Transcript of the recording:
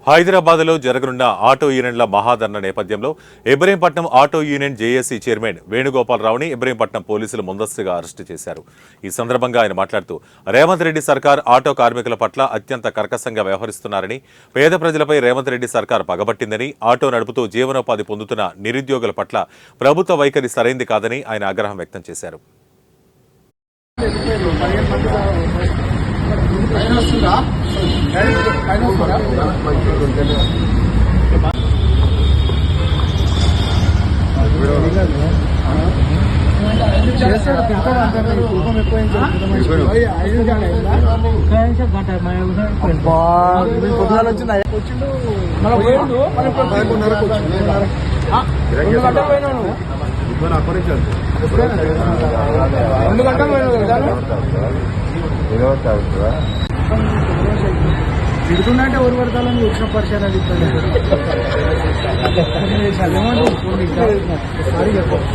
హైదరాబాద్లో జరగనున్న ఆటో యూనియన్ల మహాధర్నా నేపథ్యంలో Ibrahimpatnam auto union JAC chairman వేణుగోపాలరావుని ఇబ్రహీంపట్నం పోలీసులు ముందస్తుగా అరెస్టు చేశారు. ఈ సందర్భంగా ఆయన మాట్లాడుతూ రేవంత్ రెడ్డి సర్కార్ ఆటో కార్మికుల పట్ల అత్యంత కర్కశంగా వ్యవహరిస్తున్నారని, పేద ప్రజలపై రేవంత్ రెడ్డి సర్కార్ పగబట్టిందని, ఆటో నడుపుతూ జీవనోపాధి పొందుతున్న నిరుద్యోగుల పట్ల ప్రభుత్వ వైఖరి సరైంది కాదని ఆయన ఆగ్రహం వ్యక్తం చేశారు. తిడుతుందంటే ఎవరు పడతాలని వచ్చిన పరిచయం అది సారీ చెప్పండి